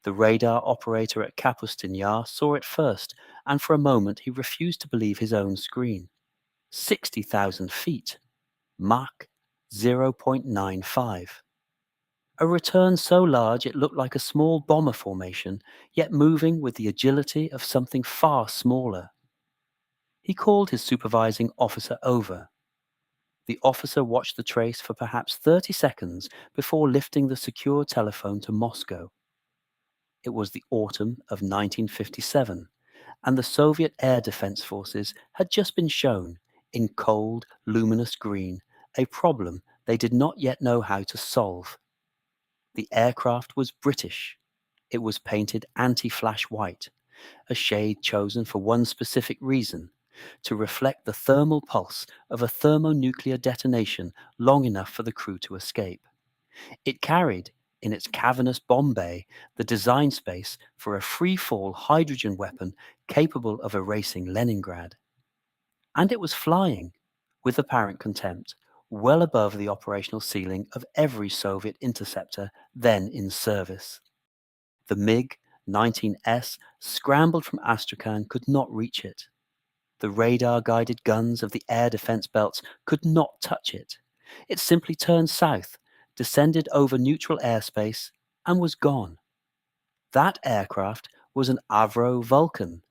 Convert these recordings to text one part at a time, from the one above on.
The radar operator at Kapustin Yar saw it first, and for a moment he refused to believe his own screen. 60,000 feet. Mach 0.95. A return so large it looked like a small bomber formation, yet moving with the agility of something far smaller. He called his supervising officer over. The officer watched the trace for perhaps 30 seconds before lifting the secure telephone to Moscow. It was the autumn of 1957, and the Soviet Air Defense Forces had just been shown, in cold, luminous green, a problem they did not yet know how to solve. The aircraft was British. It was painted anti-flash white, a shade chosen for one specific reason: to reflect the thermal pulse of a thermonuclear detonation long enough for the crew to escape. It carried, in its cavernous bomb bay, the design space for a free-fall hydrogen weapon capable of erasing Leningrad. And it was flying, with apparent contempt, well above the operational ceiling of every Soviet interceptor then in service. The MiG-19S, scrambled from Astrakhan, could not reach it. The radar-guided guns of the air defense belts could not touch it. It simply turned south, descended over neutral airspace, and was gone. That aircraft was an Avro Vulcan,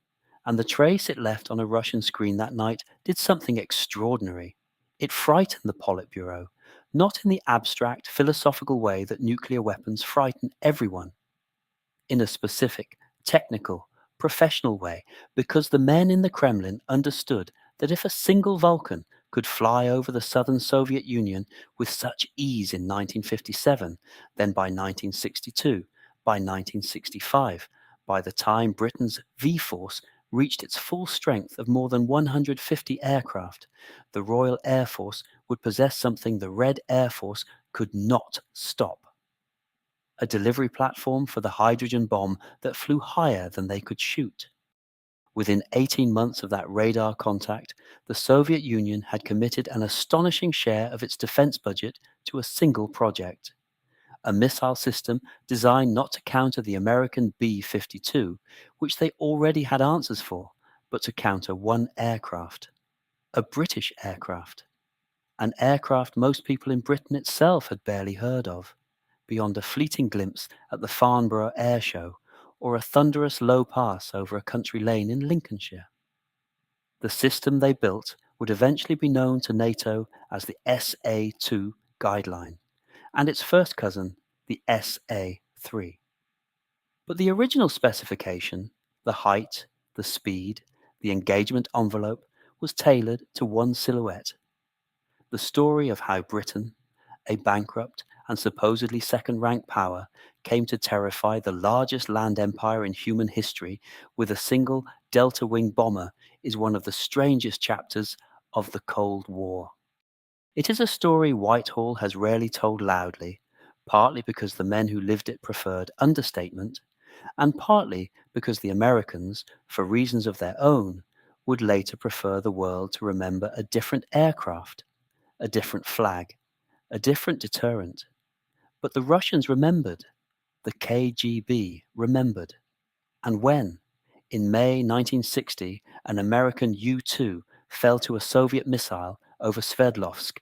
and the trace it left on a Russian screen that night did something extraordinary. It frightened the Politburo, not in the abstract, philosophical way that nuclear weapons frighten everyone. In a specific, technical, professional way, because the men in the Kremlin understood that if a single Vulcan could fly over the southern Soviet Union with such ease in 1957, then by 1962, by 1965, by the time Britain's V-Force reached its full strength of more than 150 aircraft, the Royal Air Force would possess something the Red Air Force could not stop: a delivery platform for the hydrogen bomb that flew higher than they could shoot. Within 18 months of that radar contact, the Soviet Union had committed an astonishing share of its defense budget to a single project: a missile system designed not to counter the American B-52, which they already had answers for, but to counter one aircraft. A British aircraft. An aircraft most people in Britain itself had barely heard of, beyond a fleeting glimpse at the Farnborough Air Show, or a thunderous low pass over a country lane in Lincolnshire. The system they built would eventually be known to NATO as the SA-2 Guideline, and its first cousin, the SA-3. But the original specification, the height, the speed, the engagement envelope, was tailored to one silhouette: the story of how Britain, a bankrupt and supposedly second-rank power, came to terrify the largest land empire in human history with a single delta-wing bomber, is one of the strangest chapters of the Cold War. It is a story Whitehall has rarely told loudly, partly because the men who lived it preferred understatement, and partly because the Americans, for reasons of their own, would later prefer the world to remember a different aircraft, a different flag, a different deterrent. But the Russians remembered. The KGB remembered. And when, in May 1960, an American U-2 fell to a Soviet missile over Sverdlovsk,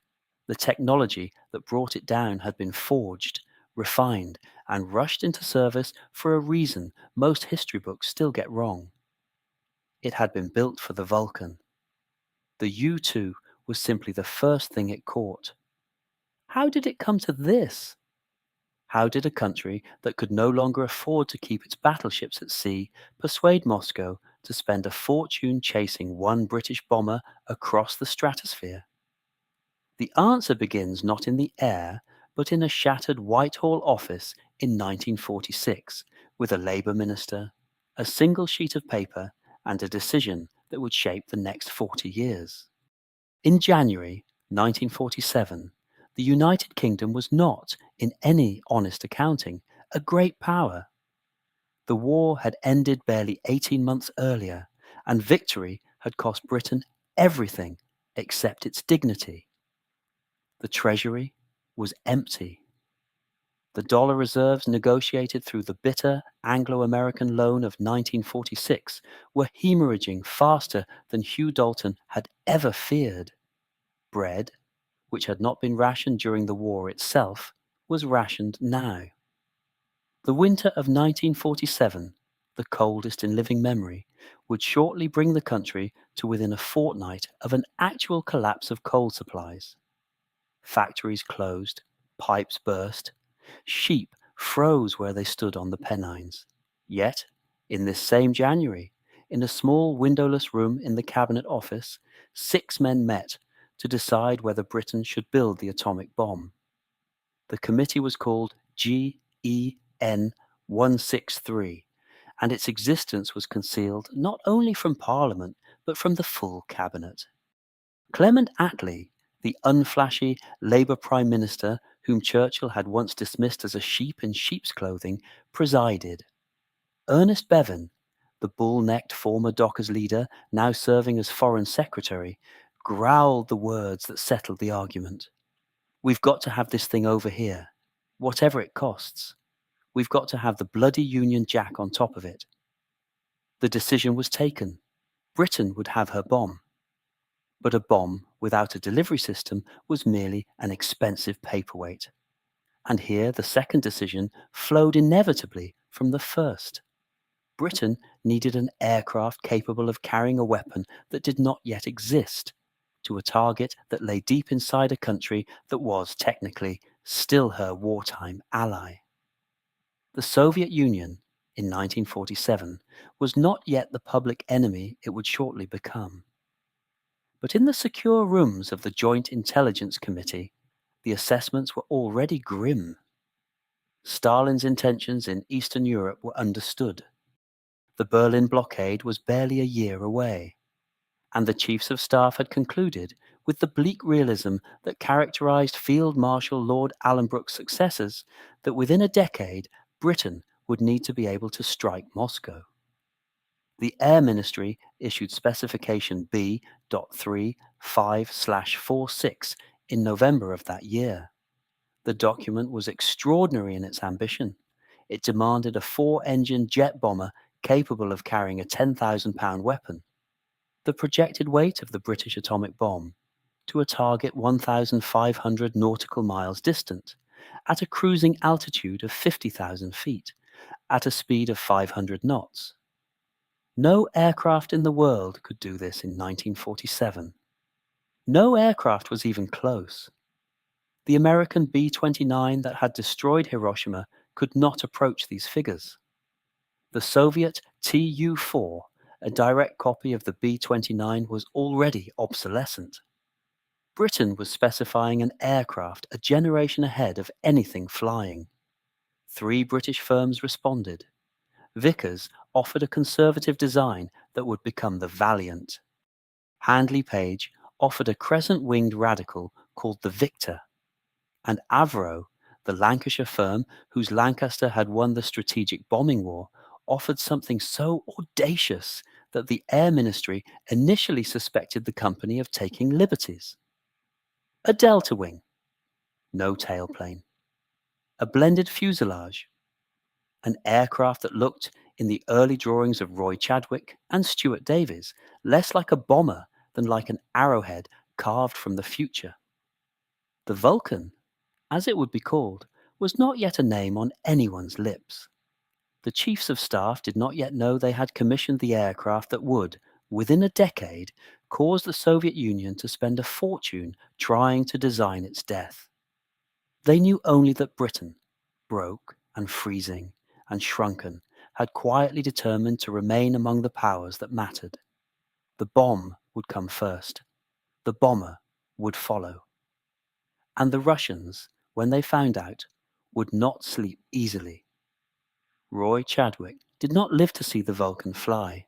the technology that brought it down had been forged, refined, and rushed into service for a reason most history books still get wrong. It had been built for the Vulcan. The U-2 was simply the first thing it caught. How did it come to this? How did a country that could no longer afford to keep its battleships at sea persuade Moscow to spend a fortune chasing one British bomber across the stratosphere? The answer begins not in the air, but in a shattered Whitehall office in 1946, with a Labour minister, a single sheet of paper, and a decision that would shape the next 40 years. In January 1947, the United Kingdom was not, in any honest accounting, a great power. The war had ended barely 18 months earlier, and victory had cost Britain everything except its dignity. The treasury was empty. The dollar reserves negotiated through the bitter Anglo-American loan of 1946 were hemorrhaging faster than Hugh Dalton had ever feared. Bread, which had not been rationed during the war itself, was rationed now. The winter of 1947, the coldest in living memory, would shortly bring the country to within a fortnight of an actual collapse of coal supplies. Factories closed, pipes burst, sheep froze where they stood on the Pennines. Yet, in this same January, in a small windowless room in the Cabinet Office, 6 men met to decide whether Britain should build the atomic bomb. The committee was called GEN 163, and its existence was concealed not only from Parliament, but from the full Cabinet. Clement Attlee, the unflashy Labour Prime Minister whom Churchill had once dismissed as a sheep in sheep's clothing, presided. Ernest Bevin, the bull-necked former Dockers leader, now serving as Foreign Secretary, growled the words that settled the argument. We've got to have this thing over here, whatever it costs. We've got to have the bloody Union Jack on top of it. The decision was taken. Britain would have her bomb. But a bomb without a delivery system was merely an expensive paperweight. And here the second decision flowed inevitably from the first. Britain needed an aircraft capable of carrying a weapon that did not yet exist, to a target that lay deep inside a country that was technically still her wartime ally. The Soviet Union, in 1947, was not yet the public enemy it would shortly become. But in the secure rooms of the Joint Intelligence Committee, the assessments were already grim. Stalin's intentions in Eastern Europe were understood. The Berlin blockade was barely a year away, and the Chiefs of Staff had concluded, with the bleak realism that characterized Field Marshal Lord Allenbrook's successors, that within a decade Britain would need to be able to strike Moscow. The Air Ministry issued Specification B.35/46 in November of that year. The document was extraordinary in its ambition. It demanded a 4-engine jet bomber capable of carrying a 10,000-pound weapon. The projected weight of the British atomic bomb to a target 1,500 nautical miles distant, at a cruising altitude of 50,000 feet, at a speed of 500 knots. No aircraft in the world could do this in 1947. No aircraft was even close. The American B-29 that had destroyed Hiroshima could not approach these figures. The Soviet Tu-4, a direct copy of the B-29, was already obsolescent. Britain was specifying an aircraft a generation ahead of anything flying. 3 British firms responded. Vickers offered a conservative design that would become the Valiant. Handley Page offered a crescent-winged radical called the Victor. And Avro, the Lancashire firm whose Lancaster had won the strategic bombing war, offered something so audacious that the Air Ministry initially suspected the company of taking liberties. A delta wing, no tailplane. A blended fuselage, an aircraft that looked, in the early drawings of Roy Chadwick and Stuart Davies, less like a bomber than like an arrowhead carved from the future. The Vulcan, as it would be called, was not yet a name on anyone's lips. The Chiefs of Staff did not yet know they had commissioned the aircraft that would, within a decade, cause the Soviet Union to spend a fortune trying to design its death. They knew only that Britain, broke and freezing and shrunken, had quietly determined to remain among the powers that mattered. The bomb would come first. The bomber would follow. And the Russians, when they found out, would not sleep easily. Roy Chadwick did not live to see the Vulcan fly.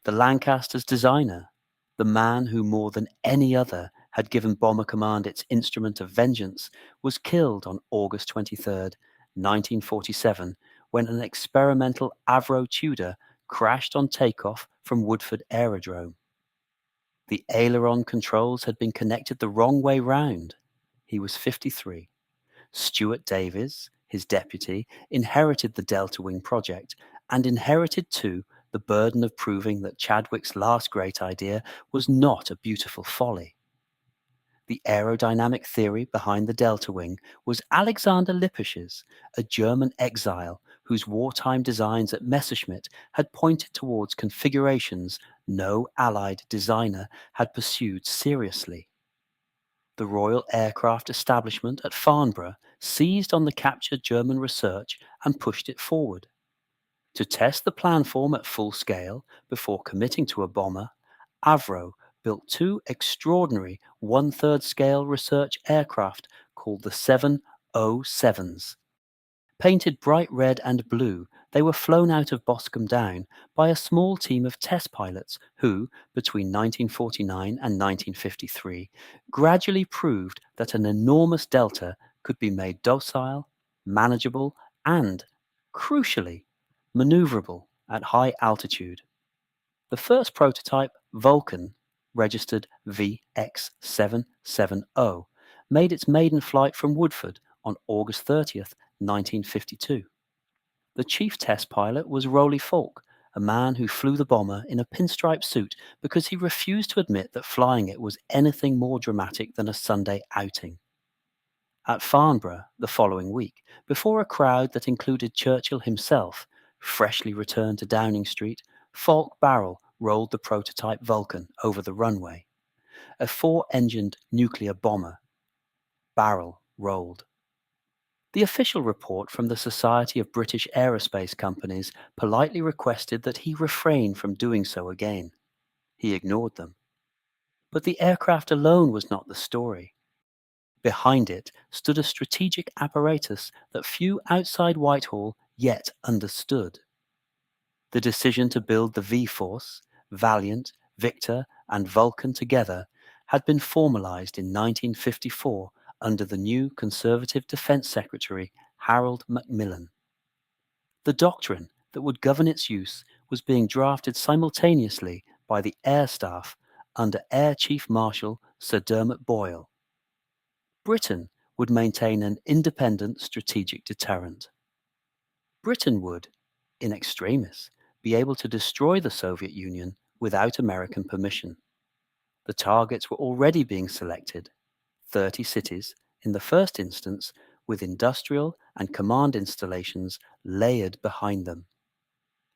The Lancaster's designer, the man who more than any other had given Bomber Command its instrument of vengeance, was killed on August 23, 1947, when an experimental Avro Tudor crashed on takeoff from Woodford Aerodrome. The aileron controls had been connected the wrong way round. He was 53. Stuart Davies, his deputy, inherited the Delta Wing project and inherited too the burden of proving that Chadwick's last great idea was not a beautiful folly. The aerodynamic theory behind the Delta Wing was Alexander Lippisch's, a German exile whose wartime designs at Messerschmitt had pointed towards configurations no Allied designer had pursued seriously. The Royal Aircraft Establishment at Farnborough seized on the captured German research and pushed it forward. To test the planform at full scale before committing to a bomber, Avro built two extraordinary one-third scale research aircraft called the 707s. Painted bright red and blue, they were flown out of Boscombe Down by a small team of test pilots who, between 1949 and 1953, gradually proved that an enormous delta could be made docile, manageable, and, crucially, maneuverable at high altitude. The first prototype, Vulcan, registered VX770, made its maiden flight from Woodford on August 30th, 1952. The chief test pilot was Roly Falk, a man who flew the bomber in a pinstripe suit because he refused to admit that flying it was anything more dramatic than a Sunday outing. At Farnborough the following week, before a crowd that included Churchill himself, freshly returned to Downing Street, Falk Barrel rolled the prototype Vulcan over the runway. A four-engined nuclear bomber. Barrel rolled. The official report from the Society of British Aerospace Companies politely requested that he refrain from doing so again. He ignored them. But the aircraft alone was not the story. Behind it stood a strategic apparatus that few outside Whitehall yet understood. The decision to build the V-Force, Valiant, Victor, and Vulcan together had been formalized in 1954 under the new Conservative Defense Secretary Harold Macmillan. The doctrine that would govern its use was being drafted simultaneously by the Air Staff under Air Chief Marshal Sir Dermot Boyle. Britain would maintain an independent strategic deterrent. Britain would, in extremis, be able to destroy the Soviet Union without American permission. The targets were already being selected, 30 cities in the first instance, with industrial and command installations layered behind them.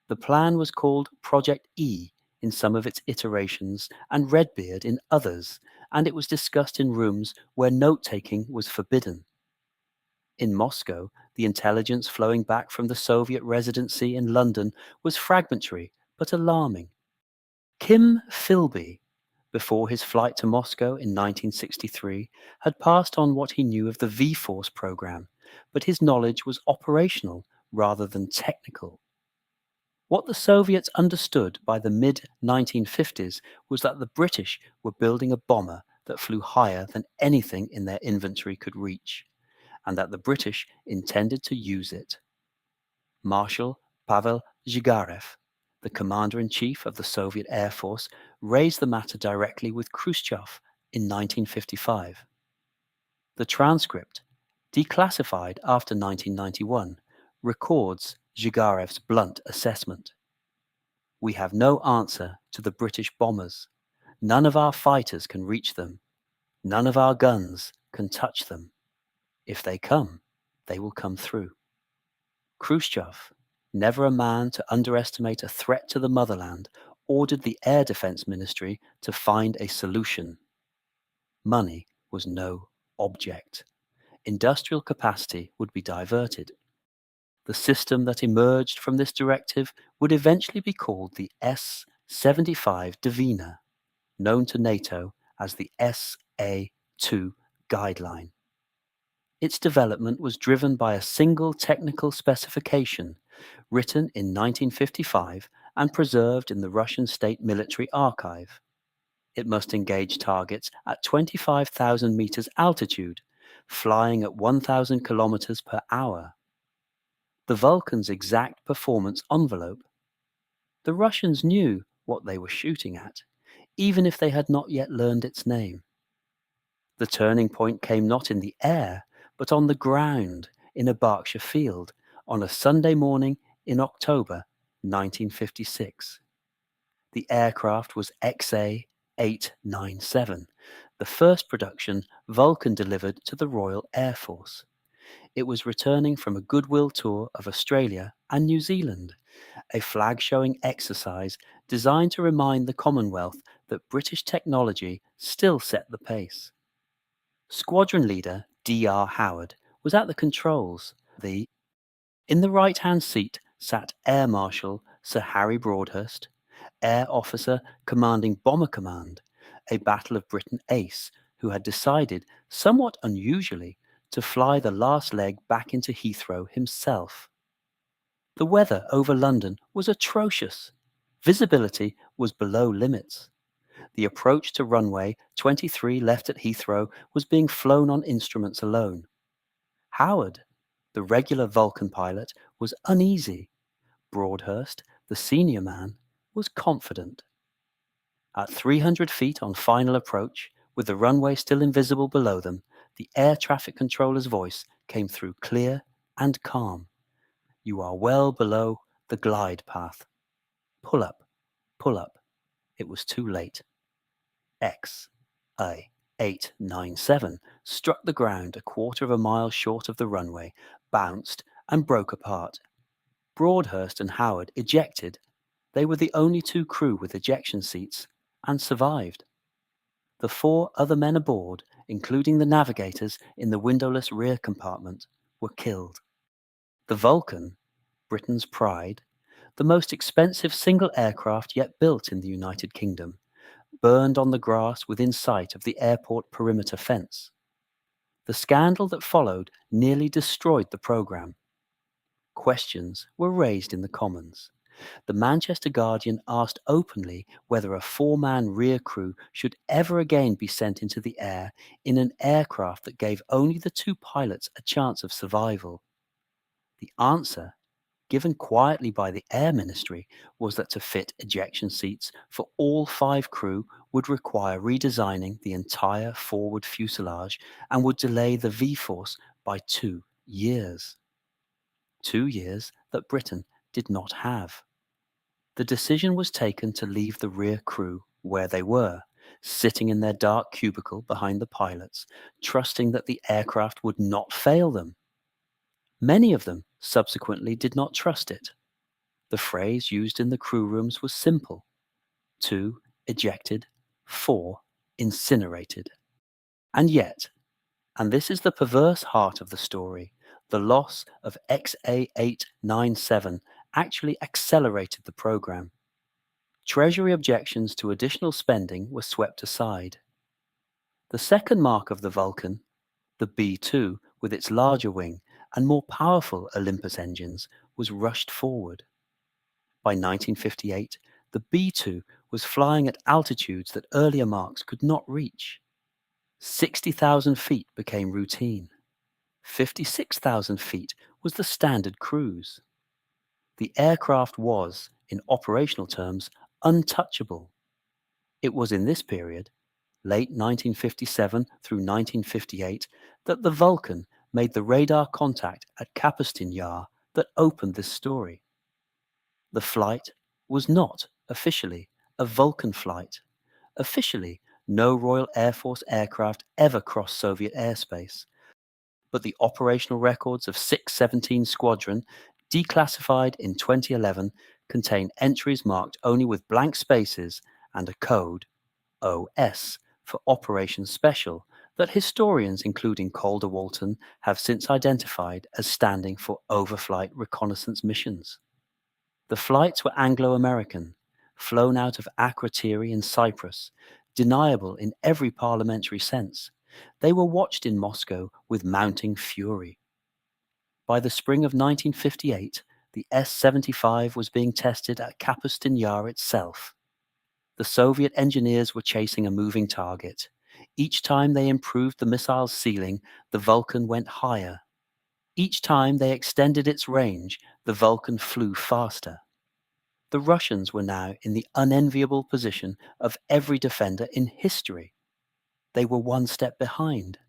The plan was called Project E in some of its iterations and Redbeard in others, and it was discussed in rooms where note-taking was forbidden. In Moscow, the intelligence flowing back from the Soviet residency in London was fragmentary but alarming. Kim Philby, before his flight to Moscow in 1963, had passed on what he knew of the V-Force program, but his knowledge was operational rather than technical. What the Soviets understood by the mid-1950s was that the British were building a bomber that flew higher than anything in their inventory could reach, and that the British intended to use it. Marshal Pavel Zygarev, the commander-in-chief of the Soviet Air Force, raised the matter directly with Khrushchev in 1955. The transcript, declassified after 1991, records Zygarev's blunt assessment. We have no answer to the British bombers. None of our fighters can reach them. None of our guns can touch them. If they come, they will come through. Khrushchev, never a man to underestimate a threat to the motherland, ordered the Air Defense Ministry to find a solution. Money was no object. Industrial capacity would be diverted. The system that emerged from this directive would eventually be called the SA-2 Guideline, known to NATO as the SA-2 Guideline. Its development was driven by a single technical specification, written in 1955 and preserved in the Russian State Military Archive. It must engage targets at 25,000 meters altitude, flying at 1,000 kilometers per hour. The Vulcan's exact performance envelope. The Russians knew what they were shooting at, even if they had not yet learned its name. The turning point came not in the air, but on the ground, in a Berkshire field on a Sunday morning in October 1956. The aircraft was SA-897, the first production Vulcan delivered to the Royal Air Force. It was returning from a goodwill tour of Australia and New Zealand, a flag-showing exercise designed to remind the Commonwealth that British technology still set the pace. Squadron leader D.R. Howard was at the controls. In the right-hand seat sat Air Marshal Sir Harry Broadhurst, Air Officer commanding Bomber Command, a Battle of Britain ace who had decided, somewhat unusually, to fly the last leg back into Heathrow himself. The weather over London was atrocious. Visibility was below limits. The approach to runway 23 left at Heathrow was being flown on instruments alone. Howard, the regular Vulcan pilot, was uneasy. Broadhurst, the senior man, was confident. At 300 feet on final approach, with the runway still invisible below them, the air traffic controller's voice came through clear and calm. "You are well below the glide path. Pull up, pull up." It was too late. XA-897 struck the ground a quarter of a mile short of the runway, bounced, and broke apart. Broadhurst and Howard ejected. They were the only two crew with ejection seats, and survived. The 4 other men aboard, including the navigators in the windowless rear compartment, were killed. The Vulcan, Britain's pride, the most expensive single aircraft yet built in the United Kingdom, burned on the grass within sight of the airport perimeter fence. The scandal that followed nearly destroyed the programme. Questions were raised in the Commons. The Manchester Guardian asked openly whether a 4-man rear crew should ever again be sent into the air in an aircraft that gave only the 2 pilots a chance of survival. The answer, given quietly by the Air Ministry, was that to fit ejection seats for all 5 crew would require redesigning the entire forward fuselage and would delay the V-force by 2 years. 2 years that Britain did not have. The decision was taken to leave the rear crew where they were, sitting in their dark cubicle behind the pilots, trusting that the aircraft would not fail them. Many of them subsequently did not trust it. The phrase used in the crew rooms was simple: 2 ejected, 4 incinerated. And yet, and this is the perverse heart of the story, the loss of XA-897 actually accelerated the program. Treasury objections to additional spending were swept aside. The second mark of the Vulcan, the B-2 with its larger wing and more powerful Olympus engines, was rushed forward. By 1958, the B-2 was flying at altitudes that earlier marks could not reach. 60,000 feet became routine. 56,000 feet was the standard cruise. The aircraft was, in operational terms, untouchable. It was in this period, late 1957 through 1958, that the Vulcan made the radar contact at Capustin Yar that opened this story. The flight was not officially a Vulcan flight. Officially, no Royal Air Force aircraft ever crossed Soviet airspace. But the operational records of 617 Squadron, declassified in 2011, contain entries marked only with blank spaces and a code, OS, for Operation Special, that historians including Calder Walton have since identified as standing for overflight reconnaissance missions. The flights were Anglo-American, flown out of Akrotiri in Cyprus, deniable in every parliamentary sense. They were watched in Moscow with mounting fury. By the spring of 1958, the S-75 was being tested at Capustin Yar itself. The Soviet engineers were chasing a moving target. Each time they improved the missile's ceiling, the Vulcan went higher. Each time they extended its range, the Vulcan flew faster. The Russians were now in the unenviable position of every defender in history. They were one step behind.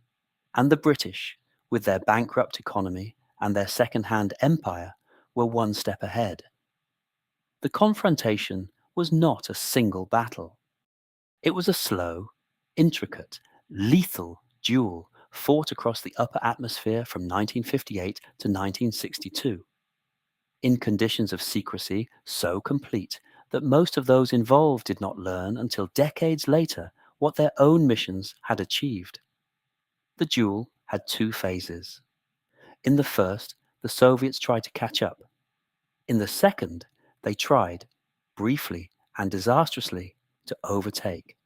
And the British, with their bankrupt economy and their second-hand empire were one step ahead. The confrontation was not a single battle. It was a slow, intricate, lethal duel fought across the upper atmosphere from 1958 to 1962, in conditions of secrecy so complete that most of those involved did not learn until decades later what their own missions had achieved. The duel had two phases. In the first, the Soviets tried to catch up. In the second, they tried, briefly and disastrously, to overtake.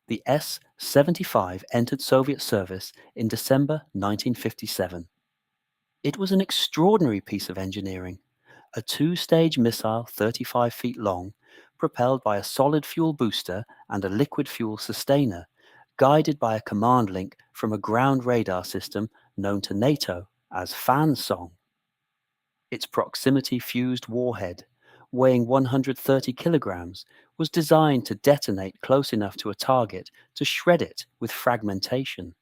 The S-75 entered Soviet service in December 1957. It was an extraordinary piece of engineering, a two-stage missile 35 feet long, propelled by a solid fuel booster and a liquid fuel sustainer, guided by a command link from a ground radar system known to NATO as Fan Song. Its proximity-fused warhead, weighing 130 kilograms, was designed to detonate close enough to a target to shred it with fragmentation.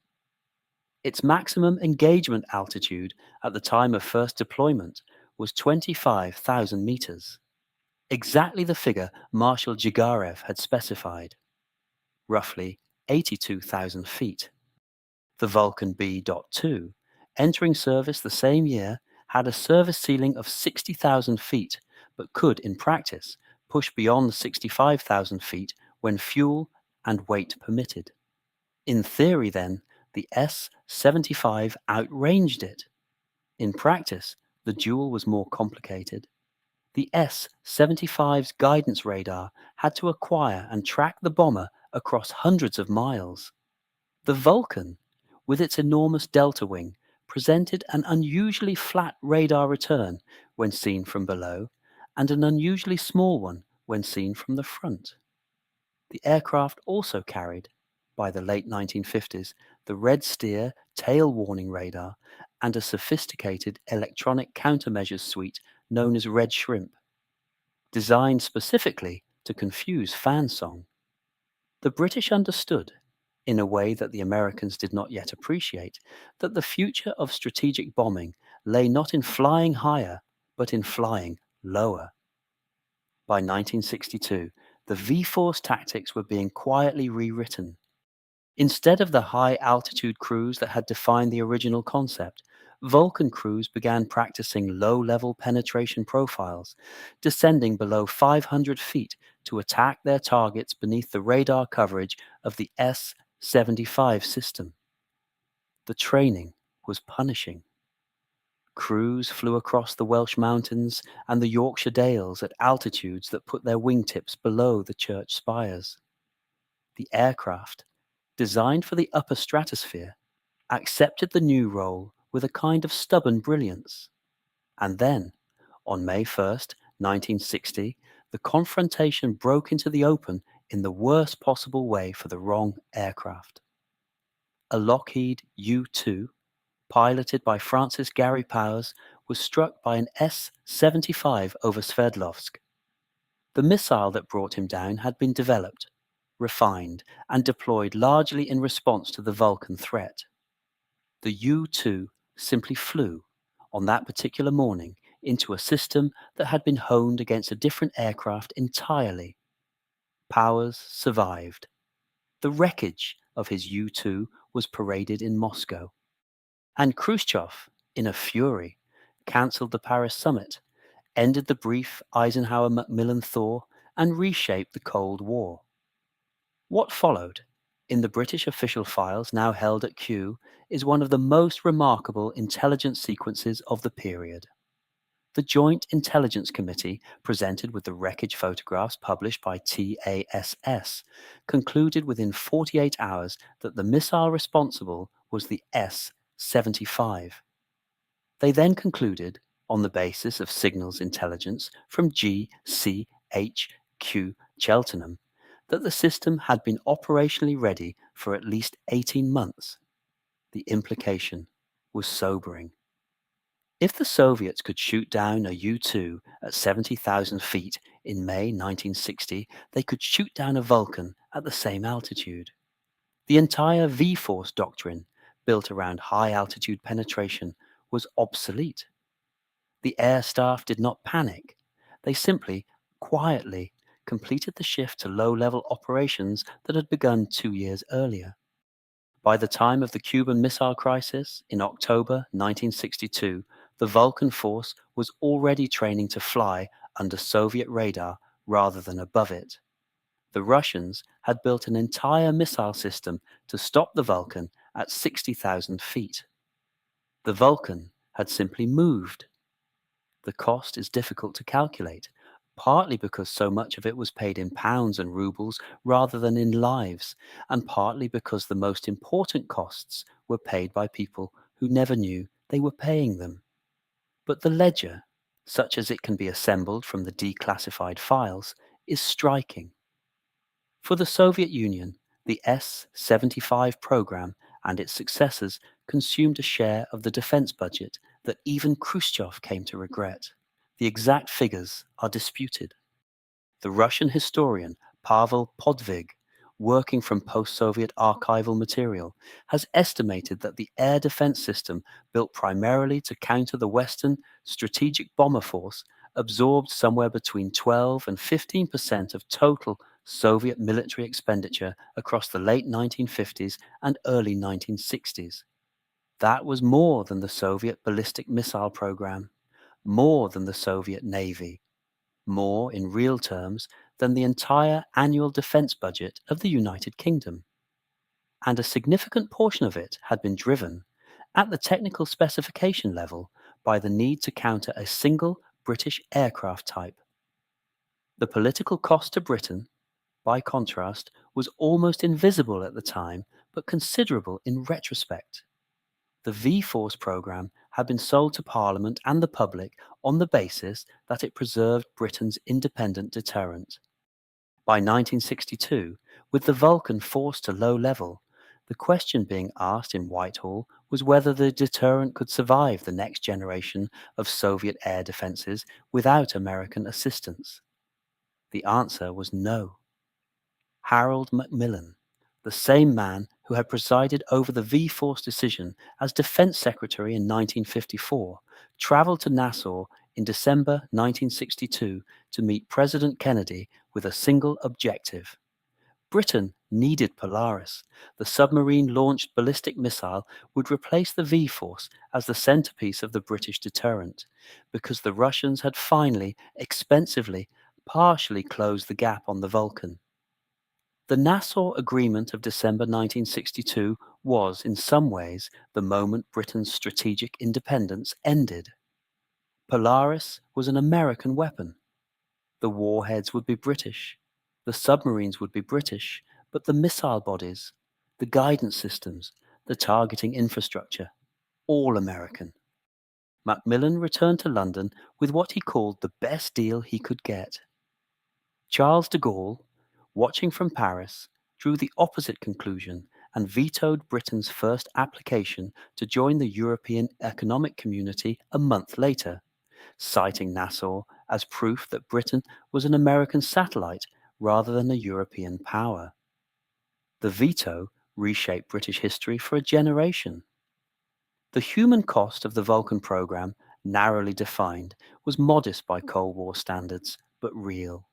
Its maximum engagement altitude at the time of first deployment was 25,000 meters, exactly the figure Marshal Djigarev had specified, roughly 82,000 feet. The Vulcan B.2, entering service the same year, had a service ceiling of 60,000 feet, but could, in practice, push beyond 65,000 feet when fuel and weight permitted. In theory, then, the S-75 outranged it. In practice, the duel was more complicated. The S-75's guidance radar had to acquire and track the bomber across hundreds of miles. The Vulcan, with its enormous delta wing, presented an unusually flat radar return when seen from below, and an unusually small one when seen from the front. The aircraft also carried, by the late 1950s, the Red Steer tail warning radar and a sophisticated electronic countermeasures suite known as Red Shrimp, designed specifically to confuse Fan Song. The British understood, in a way that the Americans did not yet appreciate, that the future of strategic bombing lay not in flying higher, but in flying lower. By 1962, the V-Force tactics were being quietly rewritten. Instead of the high-altitude cruise that had defined the original concept, Vulcan crews began practicing low-level penetration profiles, descending below 500 feet to attack their targets beneath the radar coverage of the S-75 system. The training was punishing. Crews flew across the Welsh mountains and the Yorkshire Dales at altitudes that put their wingtips below the church spires. The aircraft, designed for the upper stratosphere, accepted the new role with a kind of stubborn brilliance. And then, on May 1st, 1960, the confrontation broke into the open in the worst possible way for the wrong aircraft. A Lockheed U-2, piloted by Francis Gary Powers, was struck by an S-75 over Sverdlovsk. The missile that brought him down had been developed, refined, and deployed largely in response to the Vulcan threat. The U-2 simply flew, on that particular morning, into a system that had been honed against a different aircraft entirely. Powers survived. The wreckage of his U-2 was paraded in Moscow. And Khrushchev, in a fury, cancelled the Paris summit, ended the brief Eisenhower-Macmillan thaw, and reshaped the Cold War. What followed, in the British official files now held at Kew, is one of the most remarkable intelligence sequences of the period. The Joint Intelligence Committee, presented with the wreckage photographs published by TASS, concluded within 48 hours that the missile responsible was the S-75. They then concluded, on the basis of signals intelligence from GCHQ Cheltenham, that the system had been operationally ready for at least 18 months. The implication was sobering. If the Soviets could shoot down a U-2 at 70,000 feet in May 1960, they could shoot down a Vulcan at the same altitude. The entire V-Force doctrine, built around high-altitude penetration, was obsolete. The air staff did not panic. They simply, quietly, completed the shift to low-level operations that had begun 2 years earlier. By the time of the Cuban Missile Crisis in October 1962, the Vulcan force was already training to fly under Soviet radar rather than above it. The Russians had built an entire missile system to stop the Vulcan at 60,000 feet. The Vulcan had simply moved. The cost is difficult to calculate, partly because so much of it was paid in pounds and rubles rather than in lives, and partly because the most important costs were paid by people who never knew they were paying them. But the ledger, such as it can be assembled from the declassified files, is striking. For the Soviet Union, the S-75 program and its successors consumed a share of the defense budget that even Khrushchev came to regret. The exact figures are disputed. The Russian historian Pavel Podvig, working from post-Soviet archival material, has estimated that the air defense system, built primarily to counter the Western strategic bomber force, absorbed somewhere between 12 and 15% of total Soviet military expenditure across the late 1950s and early 1960s. That was more than the Soviet ballistic missile program, more than the Soviet Navy, more in real terms than the entire annual defense budget of the United Kingdom. And a significant portion of it had been driven, at the technical specification level, by the need to counter a single British aircraft type. The political cost to Britain, by contrast, was almost invisible at the time, but considerable in retrospect. The V-Force program had been sold to Parliament and the public on the basis that it preserved Britain's independent deterrent. By 1962, with the Vulcan forced to low level, the question being asked in Whitehall was whether the deterrent could survive the next generation of Soviet air defenses without American assistance. The answer was no. Harold Macmillan, the same man who had presided over the V-Force decision as Defense Secretary in 1954, traveled to Nassau in December 1962 to meet President Kennedy with a single objective. Britain needed Polaris. The submarine-launched ballistic missile would replace the V-Force as the centerpiece of the British deterrent, because the Russians had finally, expensively, partially closed the gap on the Vulcan. The Nassau Agreement of December 1962 was, in some ways, the moment Britain's strategic independence ended. Polaris was an American weapon. The warheads would be British, the submarines would be British, but the missile bodies, the guidance systems, the targeting infrastructure, all American. Macmillan returned to London with what he called the best deal he could get. Charles de Gaulle, watching from Paris, drew the opposite conclusion and vetoed Britain's first application to join the European Economic Community a month later, citing Nassau as proof that Britain was an American satellite rather than a European power. The veto reshaped British history for a generation. The human cost of the Vulcan program, narrowly defined, was modest by Cold War standards, but real.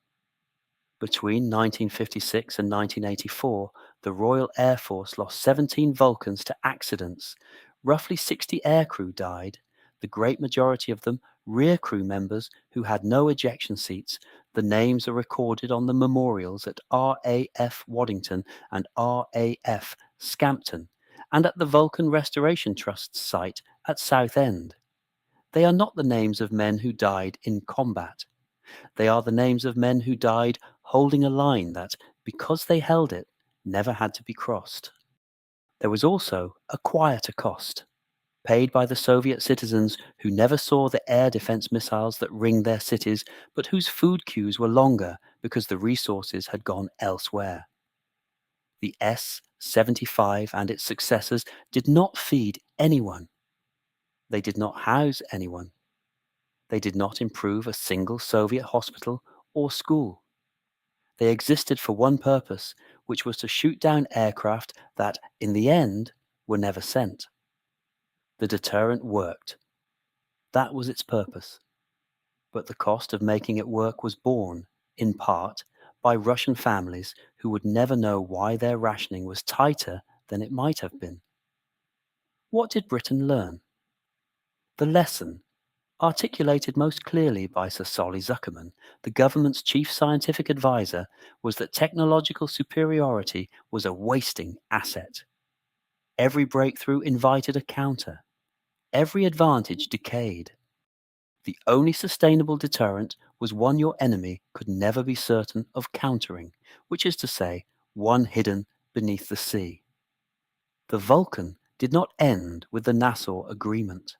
Between 1956 and 1984, the Royal Air Force lost 17 Vulcans to accidents. Roughly 60 aircrew died, the great majority of them rear crew members who had no ejection seats. The names are recorded on the memorials at RAF Waddington and RAF Scampton, and at the Vulcan Restoration Trust's site at Southend. They are not the names of men who died in combat. They are the names of men who died holding a line that, because they held it, never had to be crossed. There was also a quieter cost, paid by the Soviet citizens who never saw the air defense missiles that ringed their cities, but whose food queues were longer because the resources had gone elsewhere. The S-75 and its successors did not feed anyone. They did not house anyone. They did not improve a single Soviet hospital or school. They existed for one purpose, which was to shoot down aircraft that, in the end, were never sent. The deterrent worked. That was its purpose. But the cost of making it work was borne, in part, by Russian families who would never know why their rationing was tighter than it might have been. What did Britain learn? The lesson, articulated most clearly by Sir Solly Zuckerman, the government's chief scientific advisor, was that technological superiority was a wasting asset. Every breakthrough invited a counter. Every advantage decayed. The only sustainable deterrent was one your enemy could never be certain of countering, which is to say, one hidden beneath the sea. The Vulcan did not end with the Nassau Agreement.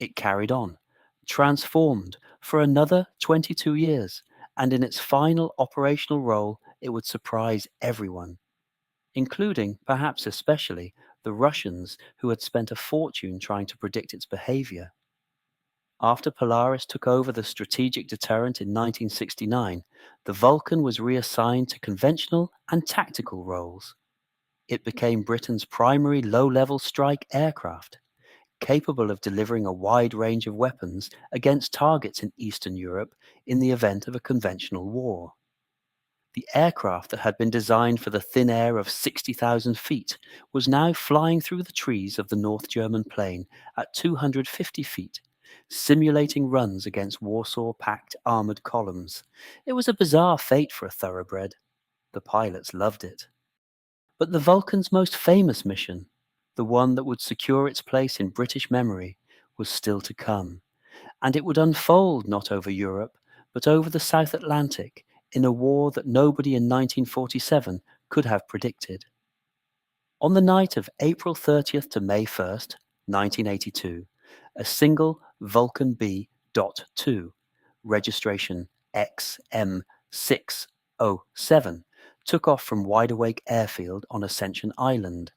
It carried on, transformed for another 22 years, and in its final operational role it would surprise everyone, including, perhaps especially, the Russians who had spent a fortune trying to predict its behavior. After Polaris took over the strategic deterrent in 1969, the Vulcan was reassigned to conventional and tactical roles. It became Britain's primary low-level strike aircraft, capable of delivering a wide range of weapons against targets in Eastern Europe in the event of a conventional war. The aircraft that had been designed for the thin air of 60,000 feet was now flying through the trees of the North German plain at 250 feet, simulating runs against Warsaw-packed armoured columns. It was a bizarre fate for a thoroughbred. The pilots loved it. But the Vulcan's most famous mission, the one that would secure its place in British memory, was still to come, and it would unfold not over Europe, but over the South Atlantic in a war that nobody in 1947 could have predicted. On the night of April 30th to May 1st, 1982, a single Vulcan B.2, registration XM607, took off from Wide Awake Airfield on Ascension Island,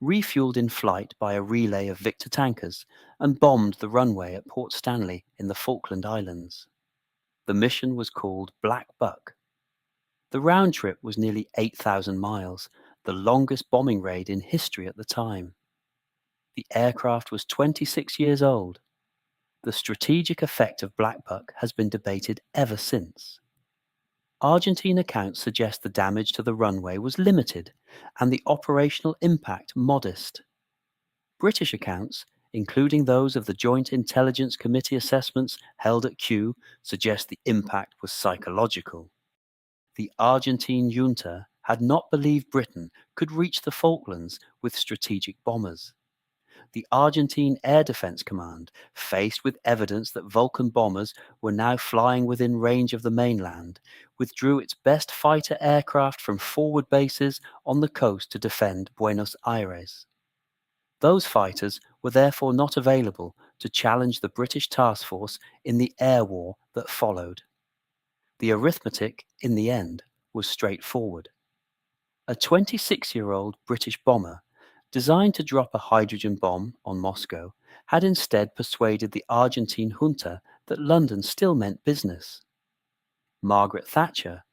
refueled in flight by a relay of Victor tankers, and bombed the runway at Port Stanley in the Falkland Islands. The mission was called Black Buck. The round trip was nearly 8,000 miles, the longest bombing raid in history at the time. The aircraft was 26 years old. The strategic effect of Black Buck has been debated ever since. Argentine accounts suggest the damage to the runway was limited and the operational impact modest. British accounts, including those of the Joint Intelligence Committee assessments held at Kew, suggest the impact was psychological. The Argentine junta had not believed Britain could reach the Falklands with strategic bombers. The Argentine Air Defense Command, faced with evidence that Vulcan bombers were now flying within range of the mainland, withdrew its best fighter aircraft from forward bases on the coast to defend Buenos Aires. Those fighters were therefore not available to challenge the British task force in the air war that followed. The arithmetic, in the end, was straightforward. A 26-year-old British bomber, designed to drop a hydrogen bomb on Moscow, had instead persuaded the Argentine junta that London still meant business. Margaret Thatcher,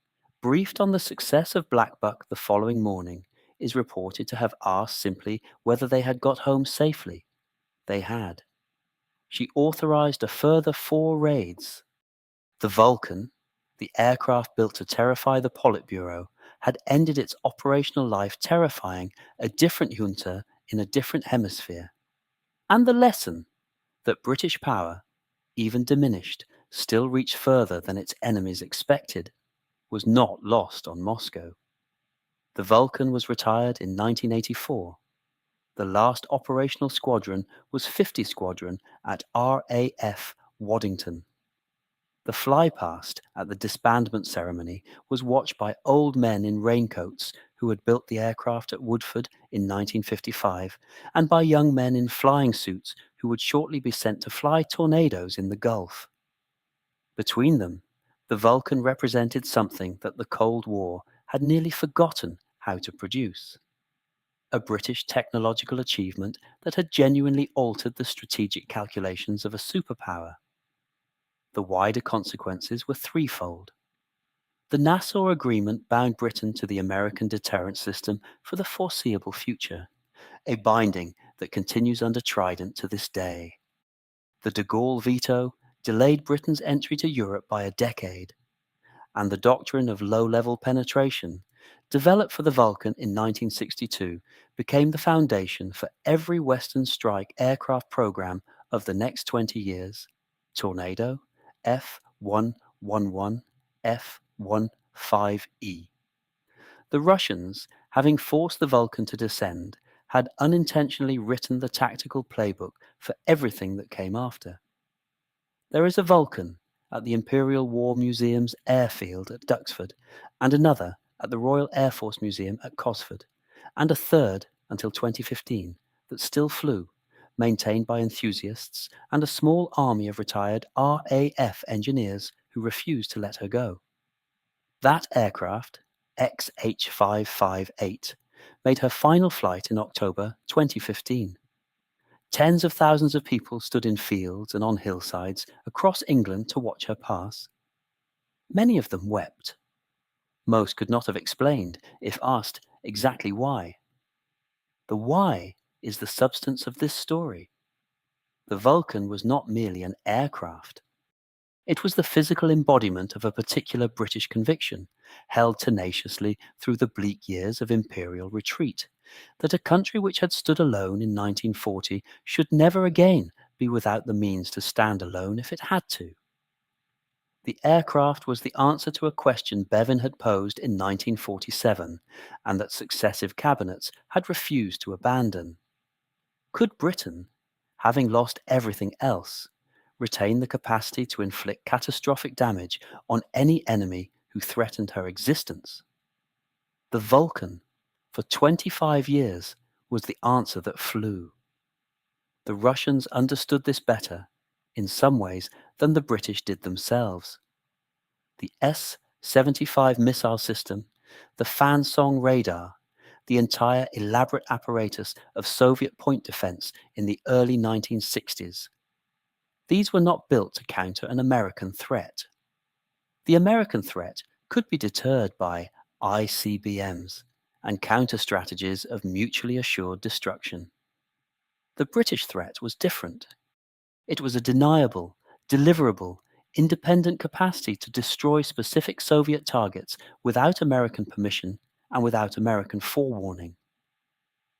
briefed on the success of Black Buck the following morning, is reported to have asked simply whether they had got home safely. They had. She authorized a further 4 raids. The Vulcan, the aircraft built to terrify the Politburo, had ended its operational life terrifying a different junta in a different hemisphere. And the lesson that British power, even diminished, still reached further than its enemies expected, was not lost on Moscow. The Vulcan was retired in 1984. The last operational squadron was 50 Squadron at RAF Waddington. The flypast at the disbandment ceremony was watched by old men in raincoats who had built the aircraft at Woodford in 1955, and by young men in flying suits who would shortly be sent to fly tornadoes in the Gulf. Between them, the Vulcan represented something that the Cold War had nearly forgotten how to produce. A British technological achievement that had genuinely altered the strategic calculations of a superpower. The wider consequences were threefold. The Nassau Agreement bound Britain to the American deterrent system for the foreseeable future, a binding that continues under Trident to this day. The de Gaulle veto delayed Britain's entry to Europe by a decade, and the doctrine of low-level penetration, developed for the Vulcan in 1962, became the foundation for every Western strike aircraft program of the next 20 years. Tornado, F-111, F-15E. The Russians, having forced the Vulcan to descend, had unintentionally written the tactical playbook for everything that came after. There is a Vulcan at the Imperial War Museum's airfield at Duxford, and another at the Royal Air Force Museum at Cosford, and a third until 2015 that still flew, maintained by enthusiasts and a small army of retired RAF engineers who refused to let her go. That aircraft, XH558, made her final flight in October 2015. Tens of thousands of people stood in fields and on hillsides across England to watch her pass. Many of them wept. Most could not have explained, if asked, exactly why. The why is the substance of this story. The Vulcan was not merely an aircraft. It was the physical embodiment of a particular British conviction, held tenaciously through the bleak years of imperial retreat, that a country which had stood alone in 1940 should never again be without the means to stand alone if it had to. The aircraft was the answer to a question Bevan had posed in 1947, and that successive cabinets had refused to abandon. Could Britain, having lost everything else, retain the capacity to inflict catastrophic damage on any enemy who threatened her existence? The Vulcan, for 25 years, was the answer that flew. The Russians understood this better, in some ways, than the British did themselves. The S-75 missile system, the Fan-Song radar, the entire elaborate apparatus of Soviet point defense in the early 1960s. These were not built to counter an American threat. The American threat could be deterred by ICBMs and counter-strategies of mutually assured destruction. The British threat was different. It was a deniable, deliverable, independent capacity to destroy specific Soviet targets without American permission and without American forewarning.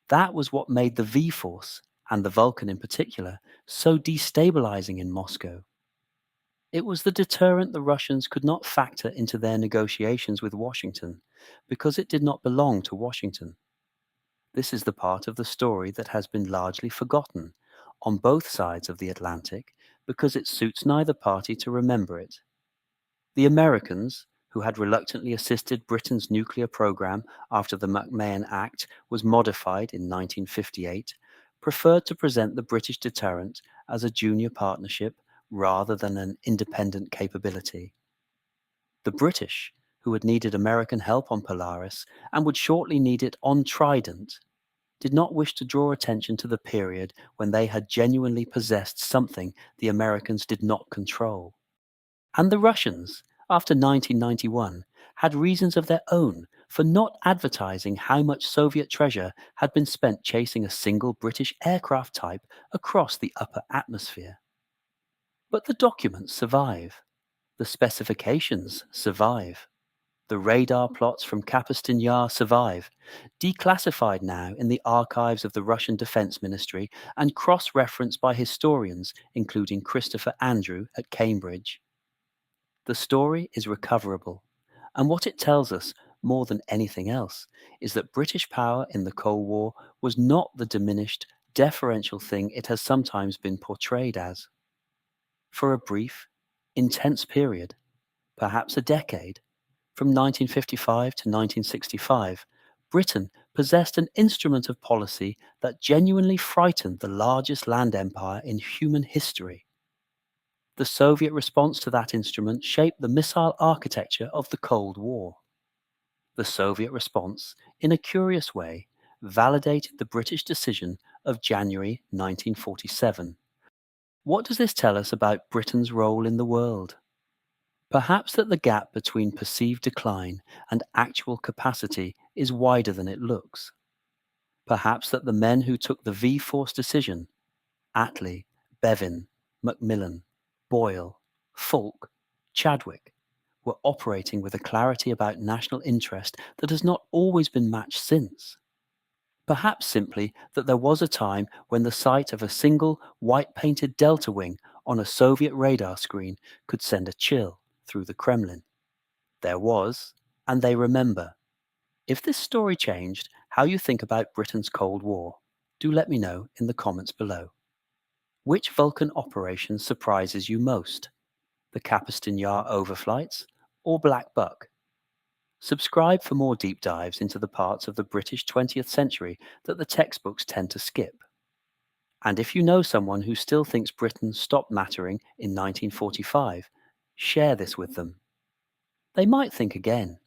That was what made the V-Force, and the Vulcan in particular, so destabilizing in Moscow. It was the deterrent the Russians could not factor into their negotiations with Washington, because it did not belong to Washington. This is the part of the story that has been largely forgotten, on both sides of the Atlantic, because it suits neither party to remember it. The Americans, who had reluctantly assisted Britain's nuclear program after the McMahon Act was modified in 1958, preferred to present the British deterrent as a junior partnership rather than an independent capability. The British, who had needed American help on Polaris and would shortly need it on Trident, did not wish to draw attention to the period when they had genuinely possessed something the Americans did not control. And the Russians, after 1991, had reasons of their own for not advertising how much Soviet treasure had been spent chasing a single British aircraft type across the upper atmosphere. But the documents survive. The specifications survive. The radar plots from Kapustin Yar survive, declassified now in the archives of the Russian Defense Ministry and cross-referenced by historians, including Christopher Andrew at Cambridge. The story is recoverable, and what it tells us, more than anything else, is that British power in the Cold War was not the diminished, deferential thing it has sometimes been portrayed as. For a brief, intense period, perhaps a decade, from 1955 to 1965, Britain possessed an instrument of policy that genuinely frightened the largest land empire in human history. The Soviet response to that instrument shaped the missile architecture of the Cold War. The Soviet response, in a curious way, validated the British decision of January 1947. What does this tell us about Britain's role in the world? Perhaps that the gap between perceived decline and actual capacity is wider than it looks. Perhaps that the men who took the V-Force decision, Attlee, Bevin, Macmillan, Boyle, Falk, Chadwick were operating with a clarity about national interest that has not always been matched since. Perhaps simply that there was a time when the sight of a single white-painted delta wing on a Soviet radar screen could send a chill through the Kremlin. There was, and they remember. If this story changed how you think about Britain's Cold War, do let me know in the comments below. Which Vulcan operation surprises you most? The Capaston Yar overflights or Black Buck? Subscribe for more deep dives into the parts of the British 20th century that the textbooks tend to skip. And if you know someone who still thinks Britain stopped mattering in 1945, share this with them. They might think again.